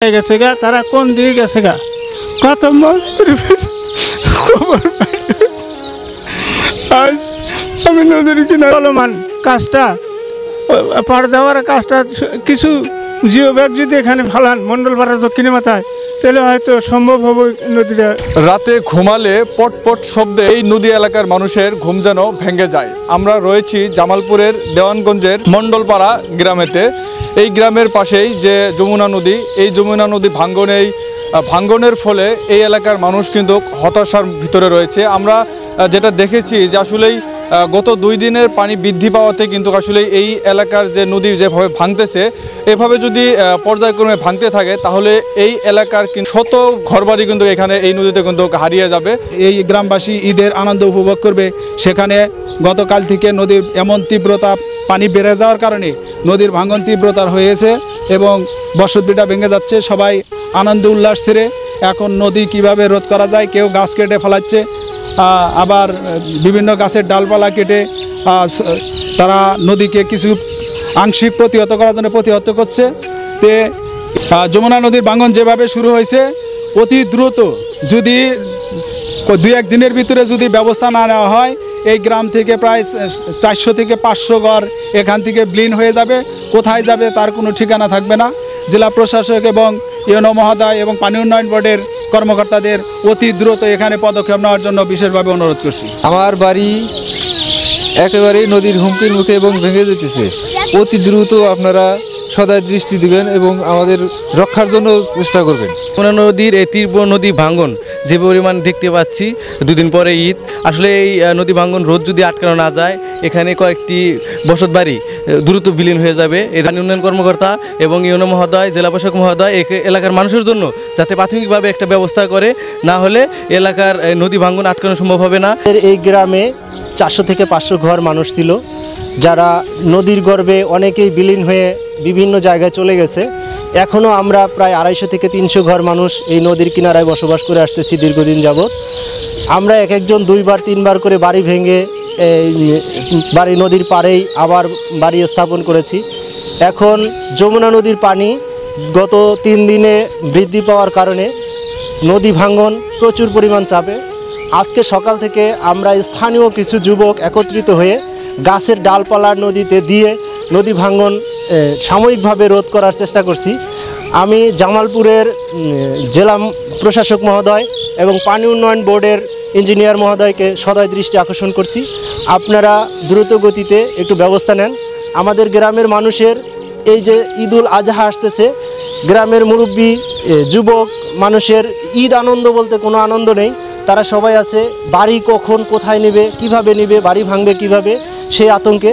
গেছে গা, তারা কোন দিকে গেছে গা, কত খবর আজ আমি নদীর কিনারে চলমান কাজটা পাড় দেওয়ার কাজটা কিছু জিও ব্যাগ যদি এখানে ফালান মণ্ডলপাড়ার দক্ষিণে মাথায়, তাহলে হয়তো সম্ভব হবে নদীটা। রাতে ঘুমালে পটপট শব্দে এই নদী এলাকার মানুষের ঘুম যেন ভেঙে যায়। আমরা রয়েছি জামালপুরের দেওয়ানগঞ্জের মণ্ডলপাড়া গ্রামেতে। এই গ্রামের পাশেই যে যমুনা নদী, এই যমুনা নদী ভাঙ্গনের ফলে এই এলাকার মানুষ কিন্তু হতাশার ভিতরে রয়েছে। আমরা যেটা দেখেছি যে আসলেই গত 2 দিনের পানি বৃদ্ধি পাওয়াতে কিন্তু আসলে এই এলাকার যে নদী যেভাবে ভাঙতেছে, এভাবে যদি পর্যায়ক্রমে ভাঙতে থাকে তাহলে এই এলাকার শত ঘরবাড়ি কিন্তু এখানে এই নদীতে কিন্তু হারিয়ে যাবে। এই গ্রামবাসী ঈদের আনন্দ উপভোগ করবে, সেখানে গতকাল থেকে নদীর এমন তীব্রতা পানি বেড়ে যাওয়ার কারণে নদীর ভাঙন তীব্রতার হয়েছে এবং বসতভিটা ভেঙে যাচ্ছে। সবাই আনন্দ উল্লাস ছেড়ে এখন নদী কিভাবে রোধ করা যায়, কেউ গাছ কেটে ফেলাচ্ছে, আবার বিভিন্ন গাছের ডালপালা কেটে তারা নদীকে কিছু আংশিক প্রতিহত করার জন্য প্রতিহত করছে। তে যমুনা নদীর ভাঙন যেভাবে শুরু হয়েছে, অতি দ্রুত যদি 2-1 দিনের ভিতরে যদি ব্যবস্থা না নেওয়া হয়, এই গ্রাম থেকে প্রায় 400 থেকে 500 ঘর এখান থেকে বিলীন হয়ে যাবে। কোথায় যাবে তার কোনো ঠিকানা থাকবে না। জেলা প্রশাসক এবং ইউনো মহোদয় এবং পানি উন্নয়ন বোর্ডের কর্মকর্তাদের অতি দ্রুত এখানে পদক্ষেপ নেওয়ার জন্য বিশেষভাবে অনুরোধ করছি। আমার বাড়ি একেবারেই নদীর হুমকির মুখে এবং ভেঙে যেতেছে। অতি দ্রুত আপনারা সদয় দৃষ্টি দিবেন এবং আমাদের রক্ষার জন্য চেষ্টা করবেন। যমুনা নদীর এই তীব্র নদী ভাঙ্গন যে পরিমাণ দেখতে পাচ্ছি, 2 দিন পরে ঈদ, আসলে এই নদী ভাঙ্গন রোধ যদি আটকানো না যায়, এখানে কয়েকটি বসত বাড়ি দ্রুত বিলীন হয়ে যাবে। এই পানি উন্নয়ন কর্মকর্তা এবং ইউনো মহোদয়, জেলা প্রশাসক মহোদয় এলাকার মানুষের জন্য যাতে প্রাথমিকভাবে একটা ব্যবস্থা করে, না হলে এলাকার নদী ভাঙ্গন আটকানো সম্ভব হবে না। এই গ্রামে 400 থেকে 500 ঘর মানুষ ছিল, যারা নদীর গর্ভে অনেকেই বিলীন হয়ে বিভিন্ন জায়গায় চলে গেছে। এখনও আমরা প্রায় 250 থেকে 300 ঘর মানুষ এই নদীর কিনারায় বসবাস করে আসতেছি দীর্ঘদিন যাবৎ। আমরা একজন 2বার 3বার করে বাড়ি ভেঙে বাড়ি নদীর পাড়েই আবার বাড়ি স্থাপন করেছি। এখন যমুনা নদীর পানি গত 3 দিনে বৃদ্ধি পাওয়ার কারণে নদী ভাঙ্গন প্রচুর পরিমাণ চাপে। আজকে সকাল থেকে আমরা স্থানীয় কিছু যুবক একত্রিত হয়ে গাছের ডালপালা নদীতে দিয়ে নদী ভাঙ্গন সাময়িকভাবে রোধ করার চেষ্টা করছি। আমি জামালপুরের জেলা প্রশাসক মহোদয় এবং পানি উন্নয়ন বোর্ডের ইঞ্জিনিয়ার মহোদয়কে সদয় দৃষ্টি আকর্ষণ করছি, আপনারা দ্রুত গতিতে একটু ব্যবস্থা নেন। আমাদের গ্রামের মানুষের এই যে ঈদুল আজহা আসতেছে, গ্রামের মুরব্বী যুবক মানুষের ঈদ আনন্দ বলতে কোনো আনন্দ নেই। তারা সবাই আছে বাড়ি কখন কোথায় নেবে, কিভাবে নেবে, বাড়ি ভাঙবে কিভাবে, সেই আতঙ্কে।